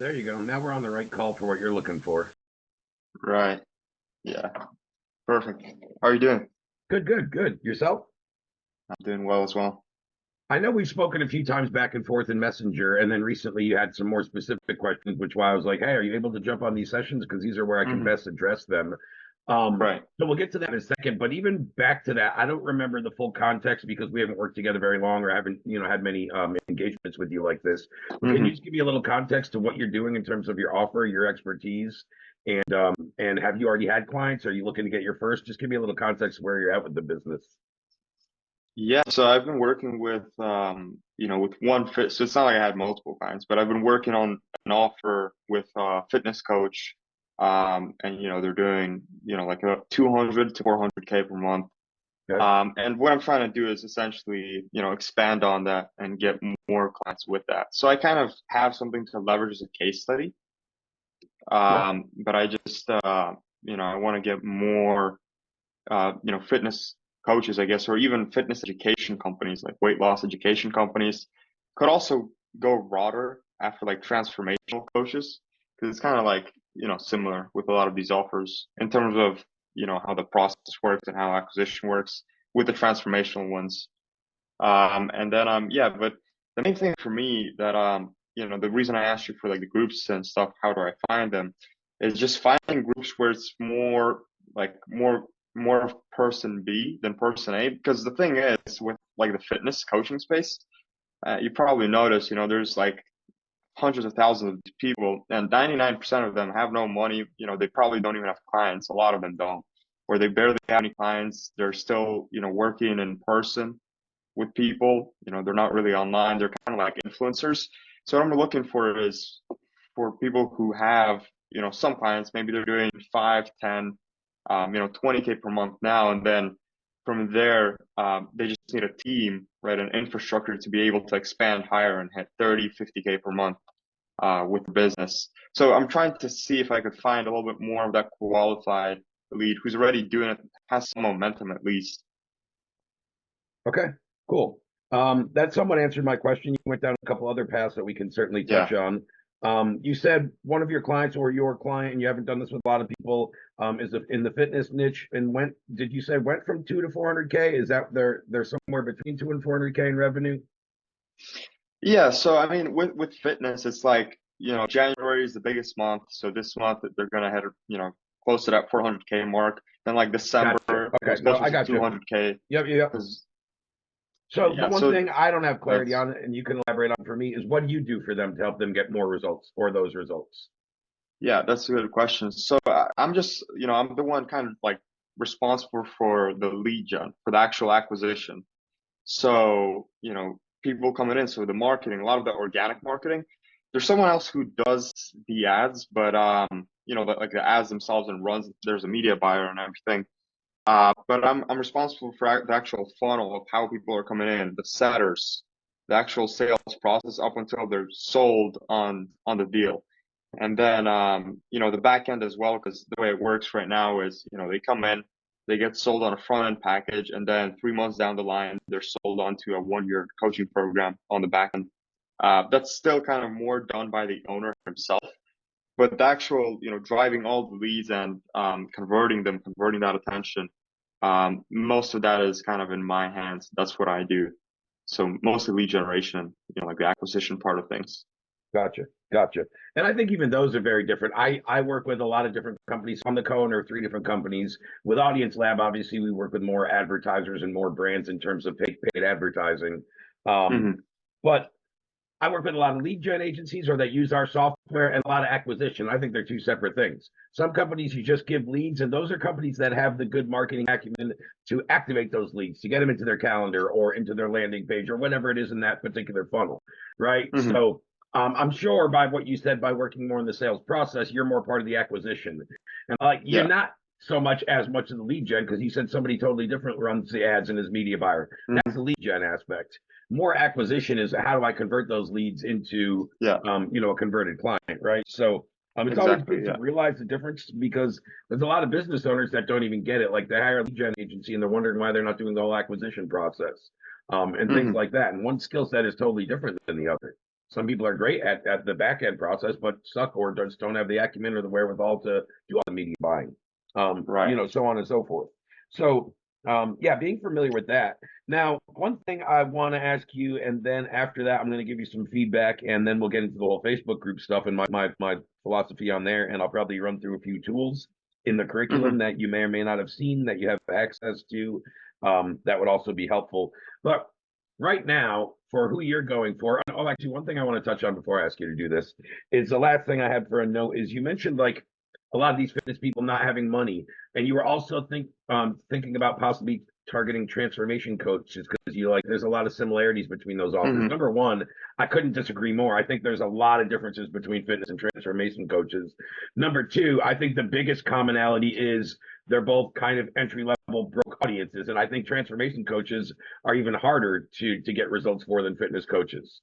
There you go. Now we're on the right call for what you're looking for. Right. Yeah. Perfect. How are you doing? Good, good, good. Yourself? I'm doing well as well. I know we've spoken a few times back and forth in Messenger, and then recently you had some more specific questions, which why I was like, hey, are you able to jump on these sessions? Because these are where I can Hmm. best address them. Right. So we'll get to that in a second. But even back to that, I don't remember the full context because we haven't worked together very long or haven't, had many engagements with you like this. But can you Hmm. just give me a little context to what you're doing in terms of your offer, your expertise, and have you already had clients? Are you looking to get your first? Just give me a little context of where you're at with the business. Yeah. So I've been working with, with one fit. So it's not like I had multiple clients, but I've been working on an offer with a fitness coach. And they're doing, like about 200 to 400K per month. Okay. And what I'm trying to do is essentially, expand on that and get more clients with that. So I kind of have something to leverage as a case study. Yeah. But I just, I want to get more, fitness coaches, I guess, or even fitness education companies, like weight loss education companies, could also go broader after like transformational coaches, because it's kind of like, similar with a lot of these offers in terms of, how the process works and how acquisition works with the transformational ones. And then, yeah, but the main thing for me that, the reason I asked you for like the groups and stuff, how do I find them, is just finding groups where it's more of person B than person A. Because the thing is, with like the fitness coaching space, you probably notice, there's like hundreds of thousands of people, and 99% of them have no money. They probably don't even have clients. A lot of them don't, or they barely have any clients. They're still, working in person with people. They're not really online. They're kind of like influencers. So what I'm looking for is for people who have, some clients, maybe they're doing 5, 10, 20K per month now. And then from there, they just need a team, right? An infrastructure to be able to expand higher and hit 30, 50K per month, with the business. So I'm trying to see if I could find a little bit more of that qualified lead who's already doing it, has some momentum at least. Okay. Cool. That somewhat answered my question. You went down a couple other paths that we can certainly touch Yeah. on. You said one of your clients or your client, and you haven't done this with a lot of people, is in the fitness niche and did you say went from 2 to 400K? Is that they're somewhere between 2 and 400K in revenue? Yeah, so I mean, with fitness, it's like, January is the biggest month. So this month they're gonna hit, close to that 400K mark. Then like Gotcha. December Okay. was No, closer I to got you. 200K. Yep, yep. Because So the yeah, one so thing I don't have clarity that's on, and you can elaborate on for me, is what do you do for them to help them get more results or those results? yeah, that's a good question. So I'm just, I'm the one kind of like responsible for the lead gen, for the actual acquisition. So, people coming in, so the marketing, a lot of the organic marketing, there's someone else who does the ads, but like the ads themselves and runs, there's a media buyer and everything. But I'm responsible for the actual funnel of how people are coming in, the setters, the actual sales process up until they're sold on the deal. And then, the back end as well, because the way it works right now is, they come in, they get sold on a front end package, and then 3 months down the line, they're sold onto a 1 year coaching program on the back end. That's still kind of more done by the owner himself, but the actual, driving all the leads and converting them, converting that attention, most of that is kind of in my hands. That's what I do. So mostly lead generation, like the acquisition part of things. Gotcha. Gotcha. And I think even those are very different. I work with a lot of different companies. I'm the co-owner of 3 different companies. With Audience Lab, obviously, we work with more advertisers and more brands in terms of paid advertising. Um, Hmm. but I work with a lot of lead gen agencies or that use our software and a lot of acquisition. I think they're two separate things. Some companies you just give leads, and those are companies that have the good marketing acumen to activate those leads, to get them into their calendar or into their landing page or whatever it is in that particular funnel, right? Hmm. So I'm sure by what you said, by working more in the sales process, you're more part of the acquisition. And like you're Yeah. not so much of the lead gen because you said somebody totally different runs the ads and is media buyer. That's the lead gen aspect. More acquisition is how do I convert those leads into Yeah, a converted client, right? So it's always exactly. good to Yeah. realize the difference because there's a lot of business owners that don't even get it. Like they hire a lead gen agency and they're wondering why they're not doing the whole acquisition process and things Hmm. like that. And one skill set is totally different than the other. Some people are great at the back end process, but suck or just don't have the acumen or the wherewithal to do all the media buying, Right. so on and so forth. So, yeah, being familiar with that. Now, one thing I want to ask you, and then after that, I'm going to give you some feedback, and then we'll get into the whole Facebook group stuff and my philosophy on there, and I'll probably run through a few tools in the curriculum Hmm. that you may or may not have seen that you have access to. That would also be helpful. But right now, for who you're going for, oh, actually, one thing I want to touch on before I ask you to do this is the last thing I had for a note is you mentioned like a lot of these fitness people not having money, and you were also thinking about possibly targeting transformation coaches because you like there's a lot of similarities between those offers. Hmm. Number one, I couldn't disagree more. I think there's a lot of differences between fitness and transformation coaches. Number two, I think the biggest commonality is they're both kind of entry level broke audiences, and I think transformation coaches are even harder to get results for than fitness coaches.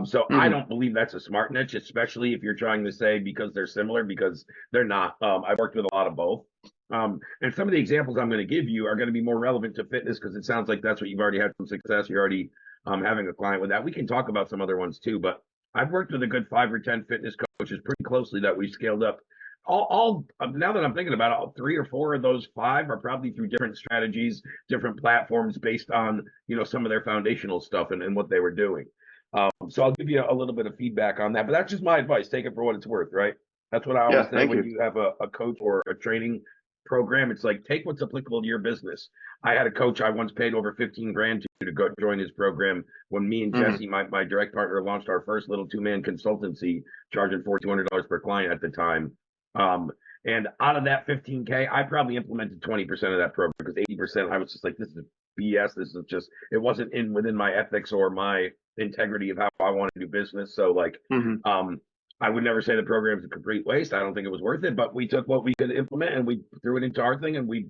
So I Hmm. don't believe that's a smart niche, especially if you're trying to say because they're similar, because they're not. I've worked with a lot of both. And some of the examples I'm going to give you are going to be more relevant to fitness because it sounds like that's what you've already had some success. You're already having a client with that. We can talk about some other ones too, but I've worked with a good 5 or 10 fitness coaches pretty closely that we've scaled up. All now that I'm thinking about it, all 3 or 4 of those 5 are probably through different strategies, different platforms based on some of their foundational stuff and what they were doing. So I'll give you a little bit of feedback on that, but that's just my advice. Take it for what it's worth, right? That's what I always Yeah. say Thank when you. you have a coach or a training program. It's like take what's applicable to your business. I had a coach I once paid over 15 grand to go join his program when me and Hmm. Jesse, my direct partner, launched our first little 2-man consultancy, charging $4,200 per client at the time. Um, and out of that 15K, I probably implemented 20% of that program because 80% I was just like, this is BS. This is just it wasn't in within my ethics or my integrity of how I want to do business. So like, Hmm. I would never say the program's a complete waste. I don't think it was worth it, but we took what we could implement and we threw it into our thing and we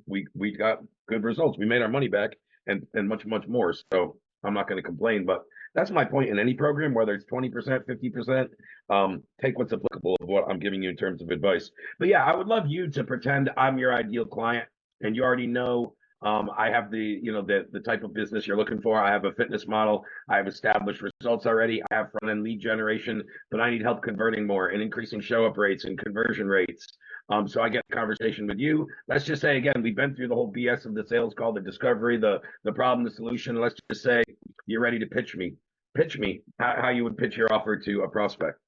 got good results. We made our money back and much more. So I'm not going to complain, but that's my point in any program, whether it's 20%, 50%, take what's applicable of what I'm giving you in terms of advice. But yeah, I would love you to pretend I'm your ideal client and you already know I have the type of business you're looking for. I have a fitness model. I have established results already. I have front end lead generation, but I need help converting more and increasing show up rates and conversion rates. So I get a conversation with you. Let's just say again, we've been through the whole BS of the sales call, the discovery, the problem, the solution. Let's just say you're ready to pitch me. Pitch me how you would pitch your offer to a prospect.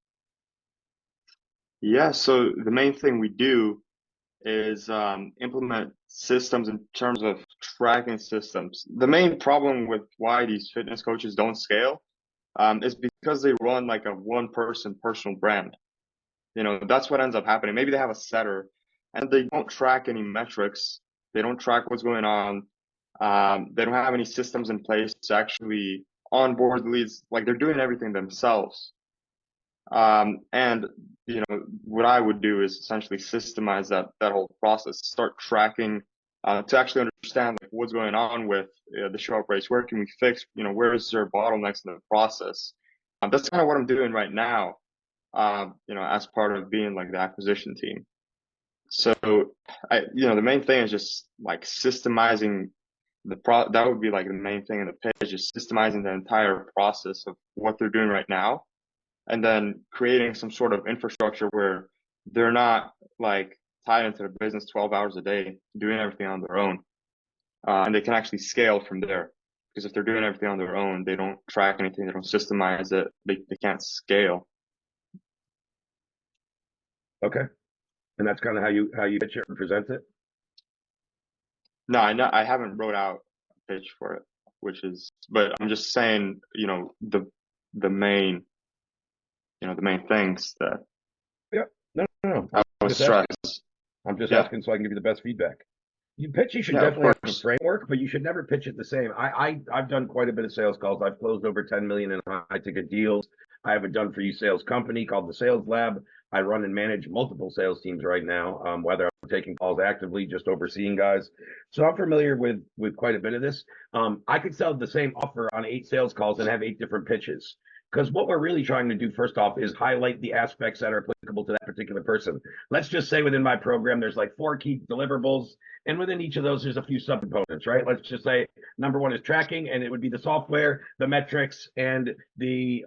Yeah. So the main thing we do is implement systems in terms of tracking systems. The main problem with why these fitness coaches don't scale is because they run like a one person personal brand. That's what ends up happening. Maybe they have a setter and they don't track any metrics. They don't track what's going on. They don't have any systems in place to actually onboard leads. Like they're doing everything themselves. And what I would do is essentially systemize that whole process, start tracking to actually understand like what's going on with the show up rates. Where can we fix? Where is there bottlenecks in the process? That's kind of what I'm doing right now. As part of being like the acquisition team. So the main thing is just like systemizing that would be like the main thing in the pitch, just systemizing the entire process of what they're doing right now and then creating some sort of infrastructure where they're not like tied into the business 12 hours a day doing everything on their own. And they can actually scale from there. Because if they're doing everything on their own, they don't track anything, they don't systemize it, they can't scale. Okay, and that's kind of how you pitch it and present it. No, I haven't wrote out a pitch for it, but I'm just saying, the main, the main things that Yeah, no. I I'm would just asking. stress. I'm just Yeah, asking so I can give you the best feedback. You should yeah, of definitely have a course. framework, but you should never pitch it the same. I've done quite a bit of sales calls. I've closed over 10 million in high ticket deals. I have a done for you sales company called the Sales Lab. I run and manage multiple sales teams right now, whether I'm taking calls actively, just overseeing guys. So I'm familiar with quite a bit of this. I could sell the same offer on 8 sales calls and have 8 different pitches. Because what we're really trying to do, first off, is highlight the aspects that are applicable to that particular person. Let's just say within my program, there's like 4 key deliverables and within each of those, there's a few subcomponents, right? Let's just say number one is tracking, and it would be the software, the metrics, and the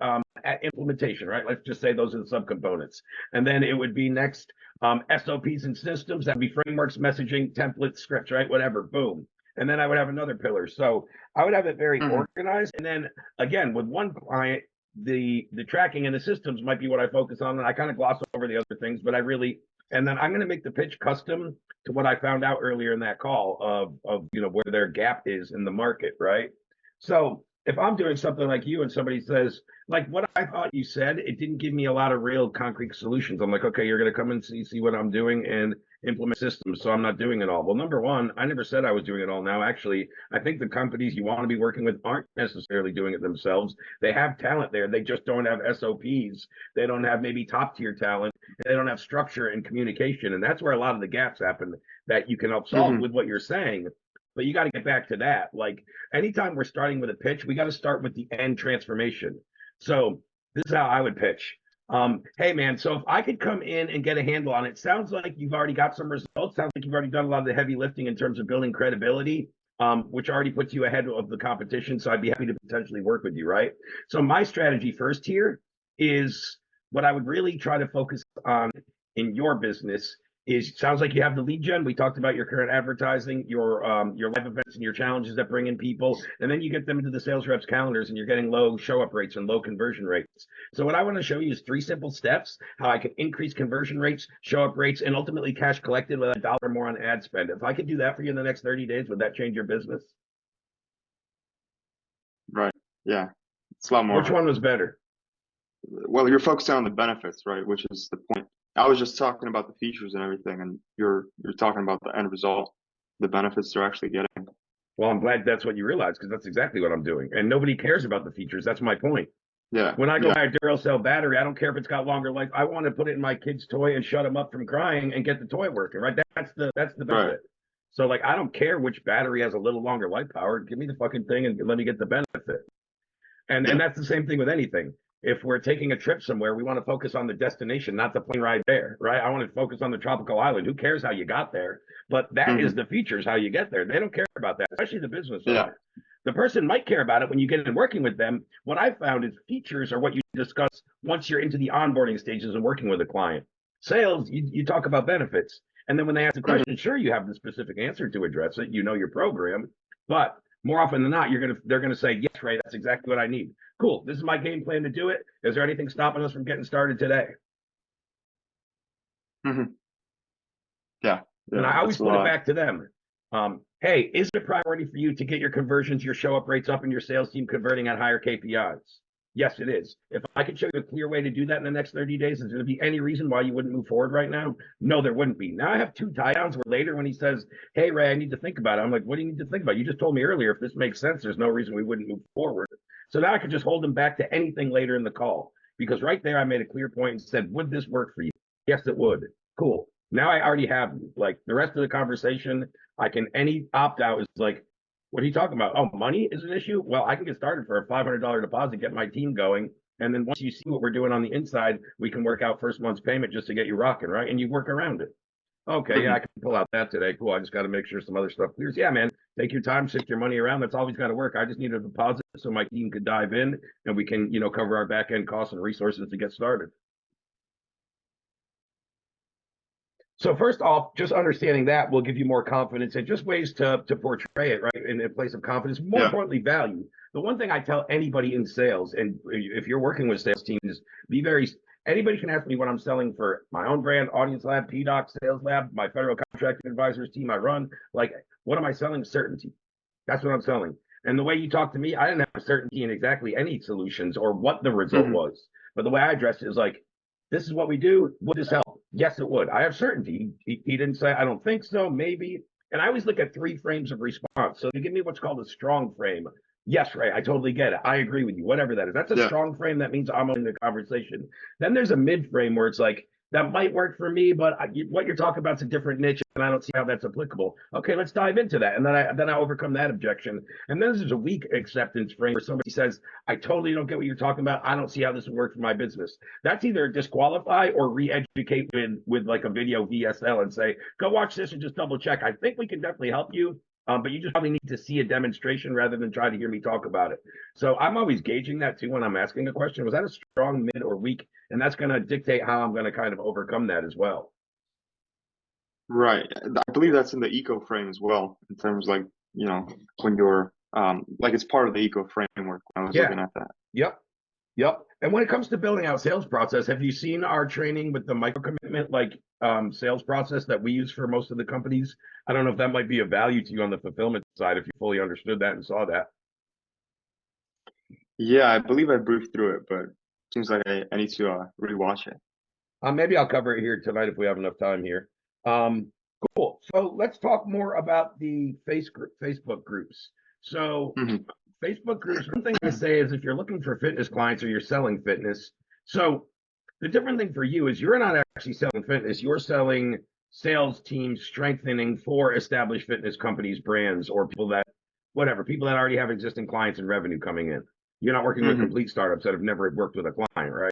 implementation, right? Let's just say those are the subcomponents. And then it would be next SOPs and systems. That'd be frameworks, messaging, templates, scripts, right? Whatever, boom. And then I would have another pillar. So I would have it very organized. And then again, with one client, the tracking and the systems might be what I focus on. And I kind of gloss over the other things, but and then I'm going to make the pitch custom to what I found out earlier in that call of where their gap is in the market, right? So if I'm doing something like you and somebody says, like what I thought you said, it didn't give me a lot of real concrete solutions. I'm like, okay, you're going to come and see what I'm doing and implement systems. So I'm not doing it all. Well, number one, I never said I was doing it all. Now, actually, I think the companies you want to be working with aren't necessarily doing it themselves. They have talent there. They just don't have SOPs. They don't have maybe top tier talent. They don't have structure and communication. And that's where a lot of the gaps happen that you can help solve with what you're saying. But you got to get back to that. Like anytime we're starting with a pitch, we got to start with the end transformation. So this is how I would pitch. Hey man, so if I could come in and get a handle on it, sounds like you've already got some results. Sounds like you've already done a lot of the heavy lifting in terms of building credibility, which already puts you ahead of the competition. So I'd be happy to potentially work with you, right? So my strategy first here is what I would really try to focus on in your business is sounds like you have the lead gen. We talked about your current advertising, your live events and your challenges that bring in people, and then you get them into the sales reps calendars and you're getting low show up rates and low conversion rates. So what I want to show you is 3 simple steps how I can increase conversion rates, show up rates, and ultimately cash collected with $1 more on ad spend. If I could do that for you in the next 30 days, would that change your business? Right. Yeah. It's a lot more. Which one was better? Well, you're focusing on the benefits, right? Which is the point. I was just talking about the features and everything, and you're talking about the end result, the benefits they're actually getting. Well, I'm glad that's what you realize because that's exactly what I'm doing. And nobody cares about the features. That's my point. Yeah. When I go buy a Duracell battery, I don't care if it's got longer life. I want to put it in my kid's toy and shut him up from crying and get the toy working, right? That's the benefit. Right. So like, I don't care which battery has a little longer life power. Give me the fucking thing and let me get the benefit. And that's the same thing with anything. If we're taking a trip somewhere, we want to focus on the destination, not the plane ride there, right? I want to focus on the tropical island. Who cares how you got there? But that is the features, how you get there. They don't care about that, especially the business owner. The person might care about it when you get in working with them. What I found is features are what you discuss once you're into the onboarding stages and working with a client. Sales, you talk about benefits. And then when they ask a question, sure, you have the specific answer to address it. You know your program. But more often than not, they're gonna say, yes, Ray, that's exactly what I need. Cool. This is my game plan to do it. Is there anything stopping us from getting started today? Yeah. And I always put it back to them. Hey, is it a priority for you to get your conversions, your show up rates up, and your sales team converting at higher KPIs? Yes, it is. If I could show you a clear way to do that in the next 30 days, is there be any reason why you wouldn't move forward right now? No, there wouldn't be. Now I have 2 tie downs where later when he says, hey, Ray, I need to think about it. I'm like, what do you need to think about? You just told me earlier, if this makes sense, there's no reason we wouldn't move forward. So now I could just hold him back to anything later in the call because right there I made a clear point and said, would this work for you? Yes, it would. Cool. Now I already have you. Like the rest of the conversation, any opt out is like, what are you talking about? Oh, money is an issue? Well, I can get started for a $500 deposit, get my team going. And then once you see what we're doing on the inside, we can work out first month's payment just to get you rocking, right? And you work around it. Okay, yeah, I can pull out that today. Cool. I just got to make sure some other stuff clears. Yeah, man, take your time, shift your money around. That's always got to work. I just need a deposit so my team could dive in and we can, cover our back end costs and resources to get started. So first off, just understanding that will give you more confidence and just ways to portray it, right, in a place of confidence. More importantly, value. The one thing I tell anybody in sales, and if you're working with sales teams, anybody can ask me what I'm selling for my own brand, Audience Lab, PDOC, Sales Lab, my federal contracting advisors team I run. Like, what am I selling? Certainty. That's what I'm selling. And the way you talk to me, I didn't have certainty in exactly any solutions or what the result was. But the way I addressed it is like, this is what we do. Would this help? Yes, it would. I have certainty. He didn't say, I don't think so, maybe. And I always look at 3 frames of response. So they give me what's called a strong frame. Yes, Ray, I totally get it. I agree with you, whatever that is. That's a strong frame. That means I'm in the conversation. Then there's a mid frame where it's like, that might work for me, but what you're talking about is a different niche, and I don't see how that's applicable. Okay, let's dive into that. And then I overcome that objection. And then there's a weak acceptance frame where somebody says, I totally don't get what you're talking about. I don't see how this would work for my business. That's either disqualify or re-educate with like a video VSL and say, go watch this and just double check. I think we can definitely help you. But you just probably need to see a demonstration rather than try to hear me talk about it. So I'm always gauging that too when I'm asking a question. Was that a strong, mid, or weak? And that's going to dictate how I'm going to kind of overcome that as well. Right. I believe that's in the eco frame as well, in terms like, when you're like it's part of the eco framework when I was Yeah. looking at that. Yep. Yep. And when it comes to building out sales process, have you seen our training with the micro commitment sales process that we use for most of the companies? I don't know if that might be of value to you on the fulfillment side if you fully understood that and saw that. Yeah, I believe I briefed through it, but seems like I need to rewatch it. Maybe I'll cover it here tonight if we have enough time here. Um, cool. So let's talk more about the Facebook groups. So Hmm. Facebook groups, one thing to say is if you're looking for fitness clients or you're selling fitness, so the different thing for you is you're not actually selling fitness, you're selling sales teams strengthening for established fitness companies, brands, or people that already have existing clients and revenue coming in. You're not working with Hmm. complete startups that have never worked with a client, right?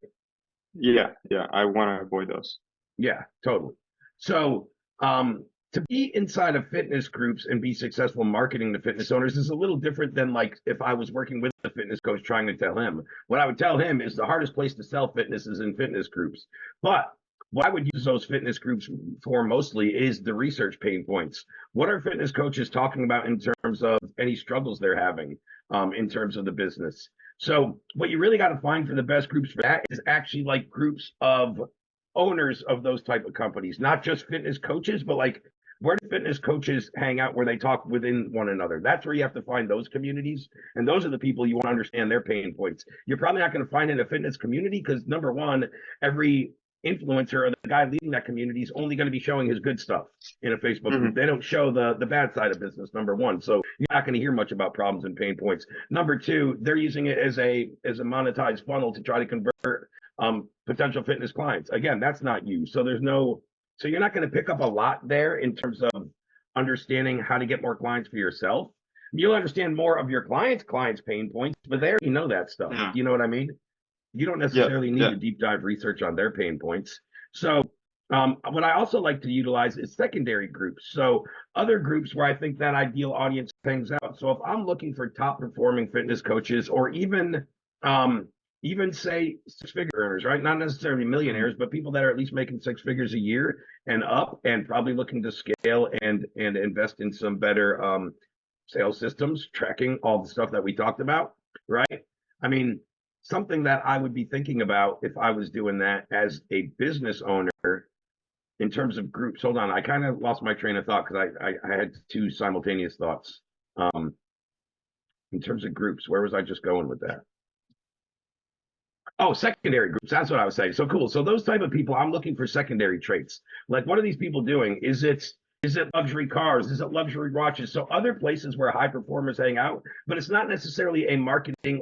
Yeah, yeah, I want to avoid those. Yeah, totally. So, to be inside of fitness groups and be successful marketing to fitness owners is a little different than like if I was working with a fitness coach trying to tell him. What I would tell him is the hardest place to sell fitness is in fitness groups. But what I would use those fitness groups for mostly is the research pain points. What are fitness coaches talking about in terms of any struggles they're having in terms of the business? So what you really got to find for the best groups for that is actually like groups of owners of those type of companies, not just fitness coaches, but like where do fitness coaches hang out where they talk within one another? That's where you have to find those communities. And those are the people you want to understand their pain points. You're probably not going to find in a fitness community because number one, every influencer or the guy leading that community is only going to be showing his good stuff in a Facebook group. Hmm. They don't show the bad side of business, number one. So you're not going to hear much about problems and pain points. Number two, they're using it as a monetized funnel to try to convert potential fitness clients. Again, that's not you. So you're not going to pick up a lot there in terms of understanding how to get more clients for yourself. You'll understand more of your clients' pain points, but they already know that stuff. Yeah. You know what I mean? You don't Yeah. necessarily need Yeah. to deep dive research on their pain points. So what I also like to utilize is secondary groups. So other groups where I think that ideal audience hangs out. So if I'm looking for top performing fitness coaches or um, even say six figure earners, right? Not necessarily millionaires, Hmm. but people that are at least making six figures a year and up and probably looking to scale and invest in some better sales systems, tracking all the stuff that we talked about, right? I mean, something that I would be thinking about if I was doing that as a business owner in terms of groups. Hold on, I kind of lost my train of thought because I had two simultaneous thoughts. Um, in terms of groups, where was I just going with that? Oh, secondary groups. That's what I was saying. So cool. So those type of people, I'm looking for secondary traits. Like, what are these people doing? Is it luxury cars? Is it luxury watches? So other places where high performers hang out, but it's not necessarily a marketing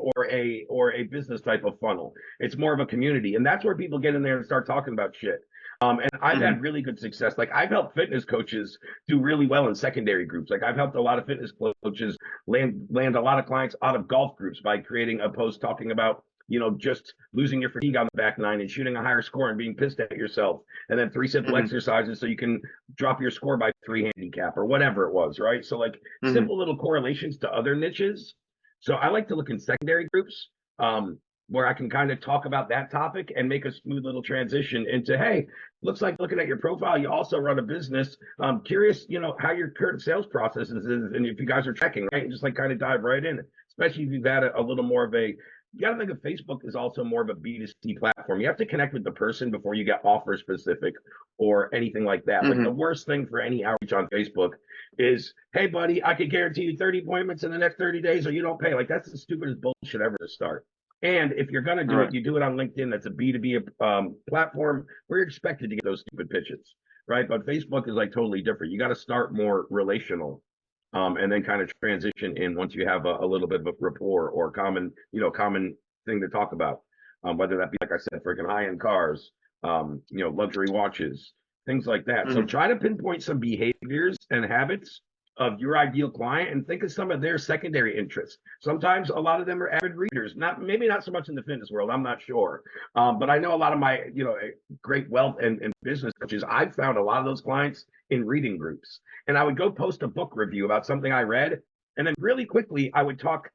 or a business type of funnel. It's more of a community, and that's where people get in there and start talking about shit. And I've Hmm. had really good success. Like I've helped fitness coaches do really well in secondary groups. Like I've helped a lot of fitness coaches land a lot of clients out of golf groups by creating a post talking about just losing your fatigue on the back nine and shooting a higher score and being pissed at yourself. And then three simple Hmm. exercises so you can drop your score by three handicap or whatever it was, right? So like Hmm. simple little correlations to other niches. So I like to look in secondary groups where I can kind of talk about that topic and make a smooth little transition into, hey, looks like looking at your profile, you also run a business. I'm curious, how your current sales process is and if you guys are checking, right? And just like kind of dive right in, especially if you've had a little more of a you got to think of Facebook is also more of a B2C platform. You have to connect with the person before you get offer specific or anything like that. Like the Hmm. worst thing for any outreach on Facebook is, hey, buddy, I could guarantee you 30 appointments in the next 30 days or you don't pay. Like that's the stupidest bullshit ever to start. And if you're going to do it, Right. you do it on LinkedIn. That's a B2B platform where you're expected to get those stupid pitches, right? But Facebook is like totally different. You got to start more relational and then kind of transition in once you have a little bit of a rapport or common thing to talk about, whether that be like I said, freaking high end cars, luxury watches, things like that. So Hmm. try to pinpoint some behaviors and habits of your ideal client and think of some of their secondary interests. Sometimes a lot of them are avid readers, maybe not so much in the fitness world, I'm not sure. But I know a lot of my, great wealth and business coaches, I've found a lot of those clients in reading groups. And I would go post a book review about something I read. And then really quickly, I would talk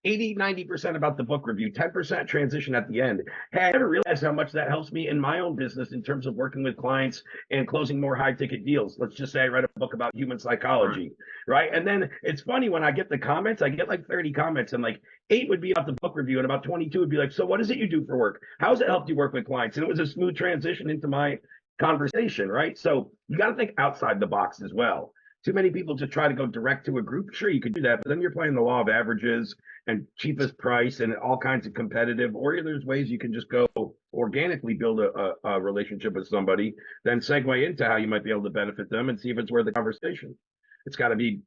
80-90% about the book review, 10% transition at the end. Hey, I never realized how much that helps me in my own business in terms of working with clients and closing more high ticket deals. Let's just say I read a book about human psychology, right? And then it's funny when I get the comments, I get like 30 comments and like 8 would be about the book review and about 22 would be like, so what is it you do for work? How's it helped you work with clients? And it was a smooth transition into my conversation, right? So you got to think outside the box as well. Too many people just try to go direct to a group. Sure, you could do that, but then you're playing the law of averages and cheapest price and all kinds of competitive, or there's ways you can just go organically build a relationship with somebody, then segue into how you might be able to benefit them and see if it's worth the conversation. It's got to be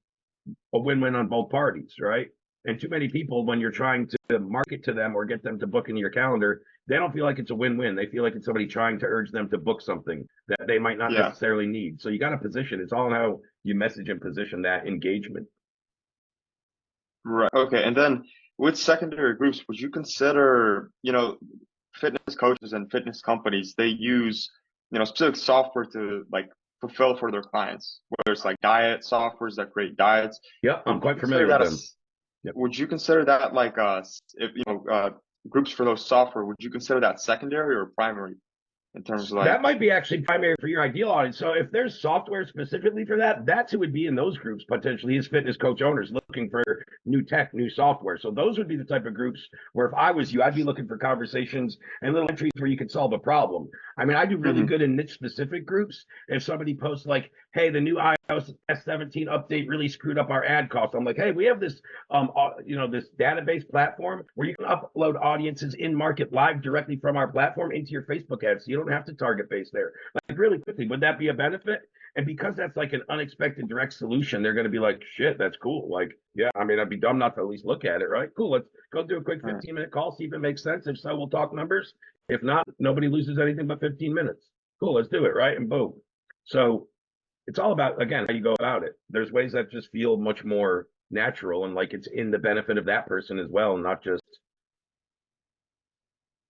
a win-win on both parties, right? And too many people, when you're trying to market to them or get them to book into your calendar, they don't feel like it's a win-win. They feel like it's somebody trying to urge them to book something that they might not necessarily need. So you got to position. It's all in how you message and position that engagement. Right. Okay. And then with secondary groups, would you consider, fitness coaches and fitness companies, they use, specific software to like fulfill for their clients, whether it's like diet softwares that create diets. Yeah, I'm quite familiar with them. Yep. Would you consider that like groups for those software, would you consider that secondary or primary in terms of like that might be actually primary for your ideal audience. So if there's software specifically for that, that's who would be in those groups potentially is fitness coach owners looking for new tech, new software. So those would be the type of groups where if I was you, I'd be looking for conversations and little entries where you could solve a problem. I mean, I do really good in niche specific groups. If somebody posts like, hey, the new iOS S17 update really screwed up our ad cost. I'm like, hey, we have this this database platform where you can upload audiences in market live directly from our platform into your Facebook ads. So you don't have to target base there. Like really quickly, would that be a benefit? And because that's like an unexpected direct solution, they're going to be like, shit, that's cool. Like, yeah, I mean, I'd be dumb not to at least look at it, right? Cool. Let's go do a quick 15-minute call, see if it makes sense. If so, we'll talk numbers. If not, nobody loses anything but 15 minutes. Cool. Let's do it. Right. And boom. So it's all about, again, how you go about it. There's ways that just feel much more natural and like it's in the benefit of that person as well, not just.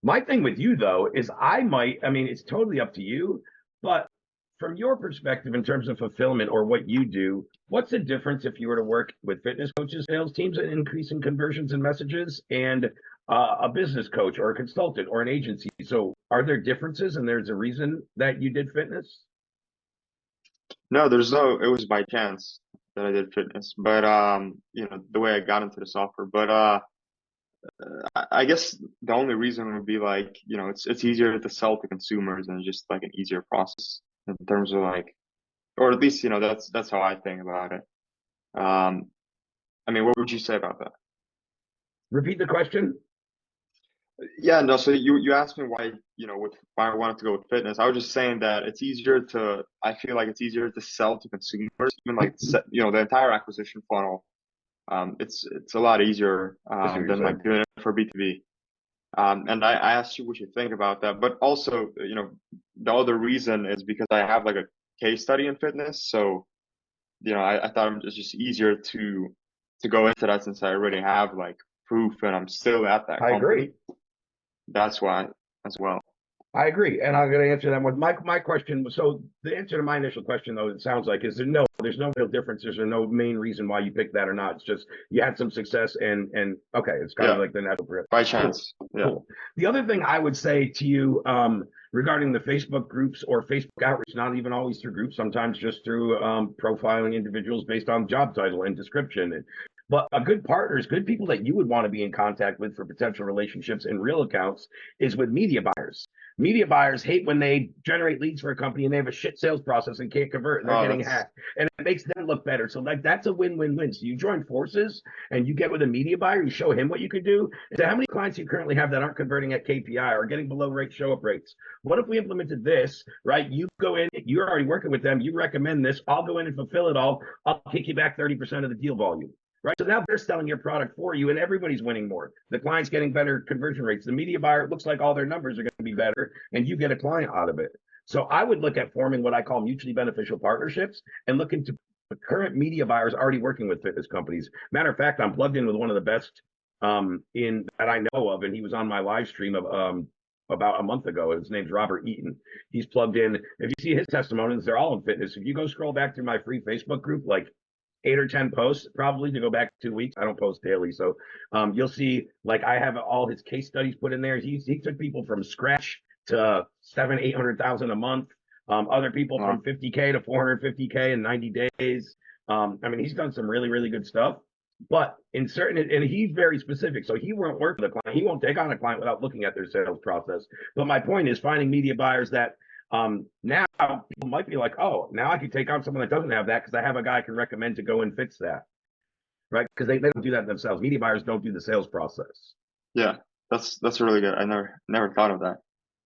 My thing with you, though, is it's totally up to you, but from your perspective in terms of fulfillment or what you do, what's the difference if you were to work with fitness coaches, sales teams, and increasing conversions and messages, and a business coach or a consultant or an agency? So are there differences and there's a reason that you did fitness? No, it was by chance that I did fitness, but the way I got into the software. But I guess the only reason would be like, it's easier to sell to consumers and just like an easier process in terms of like, or at least, that's how I think about it. What would you say about that? Repeat the question. Yeah, no, so you asked me why, why I wanted to go with fitness. I was just saying that I feel like it's easier to sell to consumers, even like, the entire acquisition funnel. It's a lot easier than like doing it for B2B. And I asked you what you think about that, but also, the other reason is because I have like a case study in fitness. So, I thought it was just easier to go into that since I already have like proof and I'm still at that company. I agree. That's why as well. I agree. And I'm going to answer that one. My question was, so the answer to my initial question, though, it sounds like, there's no real difference. There's no main reason why you picked that or not. It's just you had some success and okay, it's kind of like the natural progression. By chance. Cool. Yeah. Cool. The other thing I would say to you regarding the Facebook groups or Facebook outreach, not even always through groups, sometimes just through profiling individuals based on job title and description. But a good partners, good people that you would want to be in contact with for potential relationships and real accounts is with media buyers. Media buyers hate when they generate leads for a company and they have a shit sales process and can't convert and they're getting hacked. And it makes them look better. So like that's a win-win-win. So you join forces and you get with a media buyer, you show him what you could do. So how many clients you currently have that aren't converting at KPI or getting below rate show up rates? What if we implemented this, right? You go in, you're already working with them, you recommend this, I'll go in and fulfill it all. I'll kick you back 30% of the deal volume. Right. So now they're selling your product for you and everybody's winning more. The client's getting better conversion rates. The media buyer, it looks like all their numbers are going to be better and you get a client out of it. So I would look at forming what I call mutually beneficial partnerships and look into current media buyers already working with fitness companies. Matter of fact, I'm plugged in with one of the best in that I know of, and he was on my live stream of about a month ago. His name's Robert Eaton. He's plugged in. If you see his testimonials, they're all in fitness. If you go scroll back through my free Facebook group, like 8 or 10 posts, probably to go back 2 weeks. I don't post daily, so you'll see like I have all his case studies put in there. He took people from scratch to 700,000-800,000 a month. Other people Wow. from 50K to 450K in 90 days. I mean, he's done some really, really good stuff. But in certain, and he's very specific, so he won't work with a client. He won't take on a client without looking at their sales process. But my point is finding media buyers that now people might be like, oh, now I can take on someone that doesn't have that because I have a guy I can recommend to go and fix that, right? Because they don't do that themselves. Media buyers don't do the sales process. Yeah, that's really good. I never thought of that.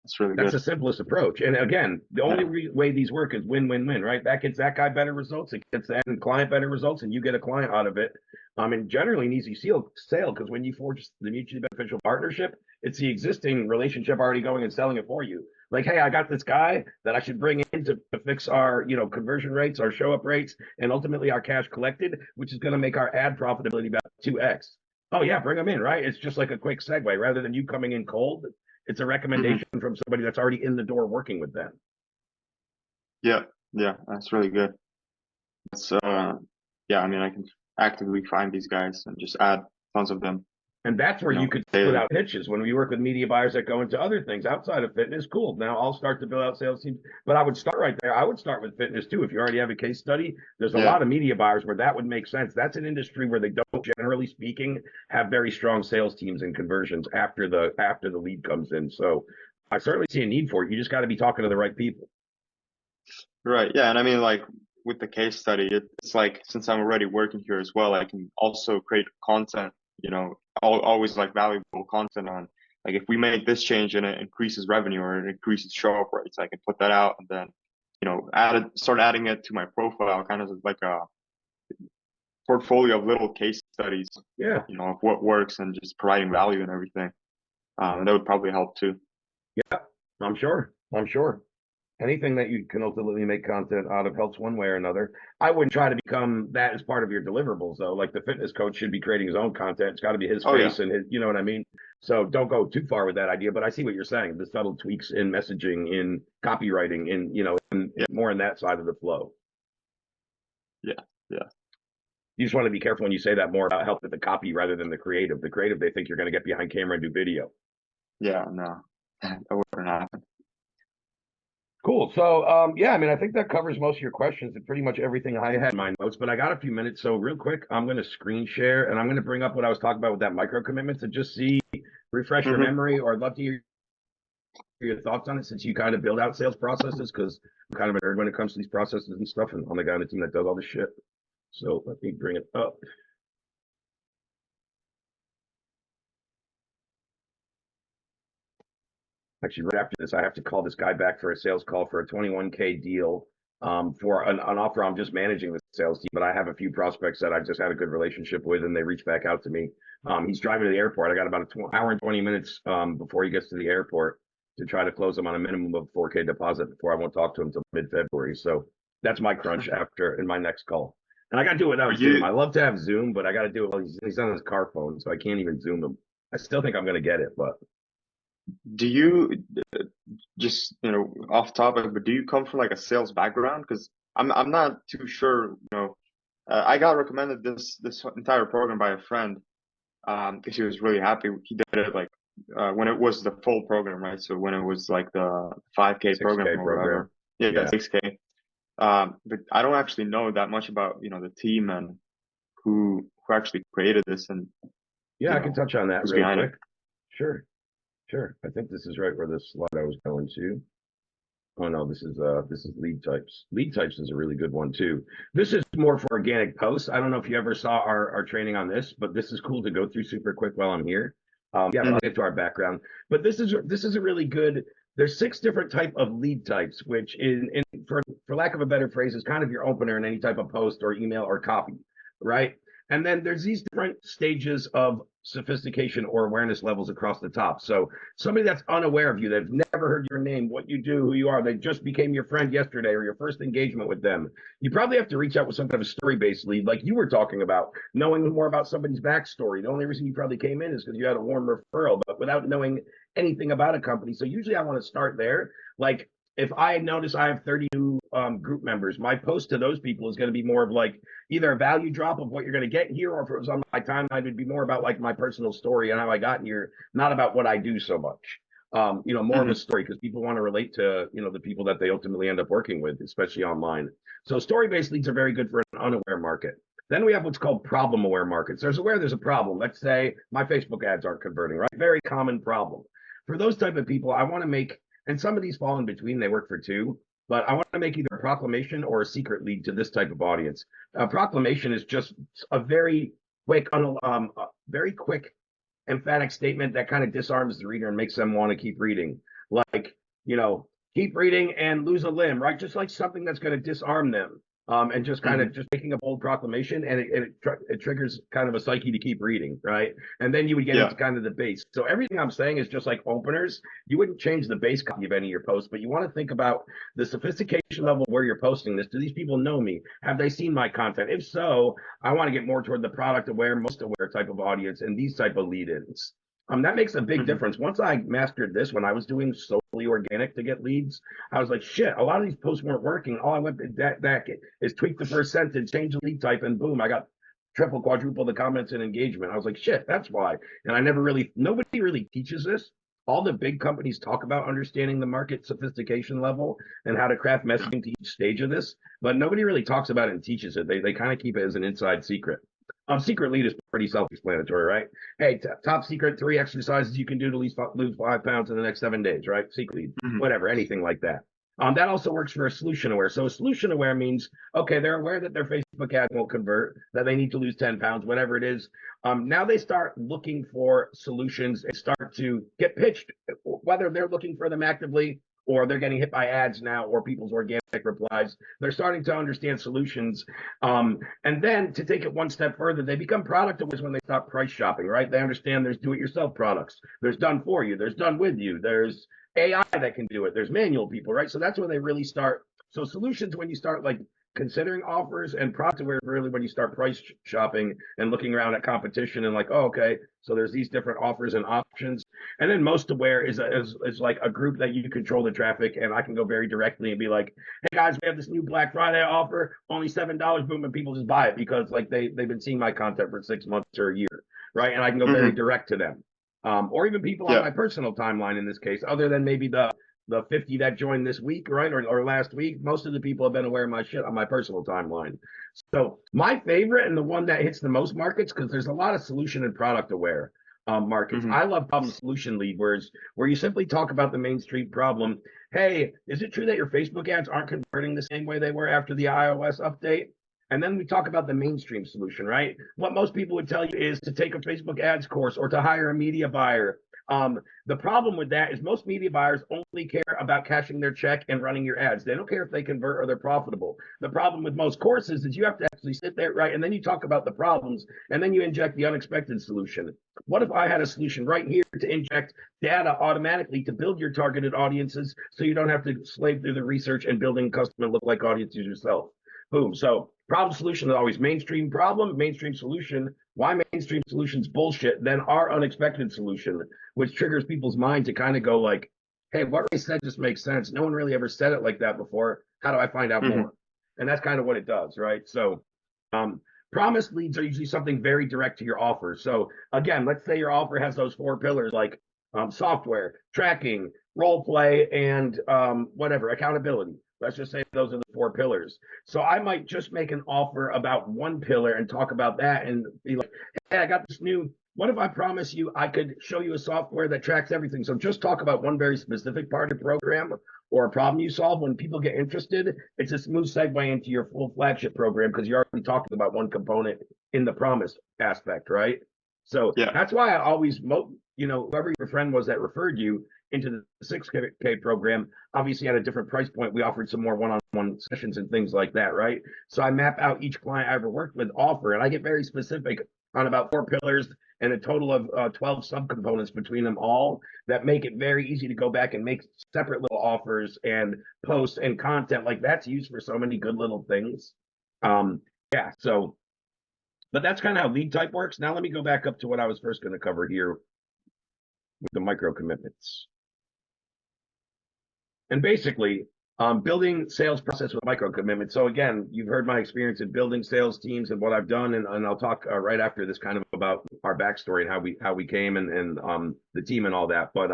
That's really That's good. the simplest approach. And again, the only Yeah. way these work is win-win-win, right? That gets that guy better results, it gets that client better results, and you get a client out of it. And generally an easy sale because when you forge the mutually beneficial partnership, it's the existing relationship already going and selling it for you. Like, hey, I got this guy that I should bring in to fix our, conversion rates, our show up rates, and ultimately our cash collected, which is going to make our ad profitability about 2x. Oh yeah, bring them in, right? It's just like a quick segue rather than you coming in cold. It's a hmm recommendation from somebody that's already in the door working with them. Yeah, yeah, that's really good. That's yeah, I mean, I can actively find these guys and just add tons of them, And that's where you could split daily. out pitches. When we work with media buyers that go into other things outside of fitness, cool. Now I'll start to build out sales teams. But I would start right there. I would start with fitness too. If you already have a case study, there's a Yeah, lot of media buyers where that would make sense. That's an industry where they don't, generally speaking, have very strong sales teams and conversions after the lead comes in. So I certainly see a need for it. You just got to be talking to the right people. right. Yeah, and I mean, like with the case study, it's like since I'm already working here as well, I can also create content, always like valuable content on like if we make this change and it increases revenue or it increases show up rates, I can put that out and then, start adding it to my profile, kind of like a portfolio of little case studies, Yeah. of what works and just providing value and everything. And that would probably help too. Yeah. I'm sure. I'm sure. Anything that you can ultimately make content out of helps one way or another. I wouldn't try to become that as part of your deliverables though. Like the fitness coach should be creating his own content. It's got to be his Oh yeah. face and his, you know what I mean? So don't go too far with that idea. But I see what you're saying. The subtle tweaks in messaging, in copywriting, in Yeah. more in that side of the flow. Yeah. Yeah. You just want to be careful when you say that more about help with the copy rather than the creative. The creative, they think you're going to get behind camera and do video. Yeah. No, that wouldn't happen. Cool. So, yeah, I mean, I think that covers most of your questions and pretty much everything I had in my notes, but I got a few minutes. So real quick, I'm going to screen share and I'm going to bring up what I was talking about with that micro commitment to just refresh your hmm memory, or I'd love to hear your thoughts on it since you kind of build out sales processes because I'm kind of a nerd when it comes to these processes and stuff. And I'm the guy on the team that does all this shit. So let me bring it up. Actually, right after this, I have to call this guy back for a sales call for a 21K deal for an offer. I'm just managing the sales team, but I have a few prospects that I've just had a good relationship with, and they reach back out to me. He's driving to the airport. I got about an hour and 20 minutes before he gets to the airport to try to close him on a minimum of 4K deposit before I won't talk to him until mid-February. So that's my crunch after in my next call. And I got to do it Are without Zoom. you? I love to have Zoom, but I got to do it while he's on his car phone, so I can't even Zoom him. I still think I'm going to get it, but Do you just off topic? But do you come from like a sales background? Because I'm not too sure. I got recommended this entire program by a friend. Because he was really happy. He did it like when it was the full program, right? So when it was like the 5K program 6K or program. whatever. Yeah, Yeah. 6K. But I don't actually know that much about, the team and who actually created this and, Yeah, I can touch on that who's real behind it. quick. Sure, sure. I think this is right where the slide I was going to. Oh no, this is lead types. Lead types is a really good one too. This is more for organic posts. I don't know if you ever saw our training on this, but this is cool to go through super quick while I'm here. Yeah, but I'll hmm get to our background. But this is a really good. There's 6 different type of lead types, which for lack of a better phrase is kind of your opener in any type of post or email or copy, right? And then there's these different stages of sophistication or awareness levels across the top. So somebody that's unaware of you, they've never heard your name, what you do, who you are, they just became your friend yesterday or your first engagement with them. You probably have to reach out with some kind of a story-based lead, like you were talking about, knowing more about somebody's backstory. The only reason you probably came in is because you had a warm referral, but without knowing anything about a company. So usually I want to start there. Like if I notice I have 30 new group members, my post to those people is going to be more of like either a value drop of what you're going to get here, or if it was on my timeline, it'd be more about like my personal story and how I got here, not about what I do so much. More of a story because people want to relate to, the people that they ultimately end up working with, especially online. So story-based leads are very good for an unaware market. Then we have what's called problem-aware markets. There's a problem. Let's say my Facebook ads aren't converting, right? Very common problem. For those type of people, I want to make, and some of these fall in between, they work for two, but I want to make either a proclamation or a secret lead to this type of audience. A proclamation is just a very quick, emphatic statement that kind of disarms the reader and makes them want to keep reading. Like, keep reading and lose a limb, right? Just like something that's going to disarm them. And just kind of just making a bold proclamation, and it triggers kind of a psyche to keep reading, right? And then you would get into kind of the base. So everything I'm saying is just like openers. You wouldn't change the base copy of any of your posts, but you want to think about the sophistication level where you're posting this. Do these people know me? Have they seen my content? If so, I want to get more toward the product aware, most aware type of audience and these type of lead-ins. That makes a big difference. Once I mastered this, when I was doing solely organic to get leads, I was like, shit, a lot of these posts weren't working. All I went back is tweak the first sentence, change the lead type, and boom, I got triple, quadruple the comments and engagement. I was like, shit, that's why. And nobody really teaches this. All the big companies talk about understanding the market sophistication level and how to craft messaging to each stage of this, but nobody really talks about it and teaches it. They kind of keep it as an inside secret. Secret lead is pretty self-explanatory, right? Hey, top secret 3 exercises you can do to lose 5 pounds in the next 7 days, right? Secret lead, whatever, anything like that. That also works for a solution aware. So a solution aware means, okay, they're aware that their Facebook ad won't convert, that they need to lose 10 pounds, whatever it is. Now they start looking for solutions and start to get pitched, whether they're looking for them actively or they're getting hit by ads now or people's organic replies. They're starting to understand solutions. And then to take it one step further, they become product awares when they stop price shopping, right? They understand there's do-it-yourself products. There's done for you. There's done with you. There's AI that can do it. There's manual people, right? So that's when they really start. So solutions, when you start like considering offers, and product aware really when you start price shopping and looking around at competition and like, oh, okay, so there's these different offers and options. And then most aware is like a group that you control the traffic, and I can go very directly and be like, hey guys, we have this new Black Friday offer, only $7, boom, and people just buy it because like they've been seeing my content for 6 months or a year, right? And I can go very direct to them. Or even people on my personal timeline in this case, other than maybe the 50 that joined this week, right, or last week. Most of the people have been aware of my shit on my personal timeline. So my favorite and the one that hits the most markets, because there's a lot of solution and product aware markets. I love problem solution lead words where you simply talk about the mainstream problem. Hey, is it true that your Facebook ads aren't converting the same way they were after the iOS update? And then we talk about the mainstream solution, right? What most people would tell you is to take a Facebook ads course or to hire a media buyer. The problem with that is most media buyers only care about cashing their check and running your ads. They don't care if they convert or they're profitable. The problem with most courses is you have to actually sit there, right? And then you talk about the problems and then you inject the unexpected solution. What if I had a solution right here to inject data automatically to build your targeted audiences so you don't have to slave through the research and building custom and look-like audiences yourself? Boom. So problem solution is always mainstream problem, mainstream solution. Why mainstream solution's bullshit? Then our unexpected solution, which triggers people's mind to kind of go like, hey, what Ray said just makes sense. No one really ever said it like that before. How do I find out more? And that's kind of what it does, right? So promised leads are usually something very direct to your offer. So again, let's say your offer has those 4 pillars like software, tracking, role play, and whatever, accountability. Let's just say those are the 4 pillars. So I might just make an offer about one pillar and talk about that and be like, hey, I got this new, what if I promise you I could show you a software that tracks everything? So just talk about one very specific part of the program or a problem you solve. When people get interested, it's a smooth segue into your full flagship program because you're already talking about one component in the promise aspect, right? So that's why I always, whoever your friend was that referred you, into the 6K program, obviously at a different price point, we offered some more one-on-one sessions and things like that, right? So I map out each client I ever worked with offer, and I get very specific on about 4 pillars and a total of 12 subcomponents between them all that make it very easy to go back and make separate little offers and posts and content. Like that's used for so many good little things. Yeah, so, but that's kind of how lead type works. Now let me go back up to what I was first going to cover here with the micro commitments. And basically, building sales process with micro commitments. So again, you've heard my experience in building sales teams and what I've done, and I'll talk right after this kind of about our backstory and how we came and the team and all that. But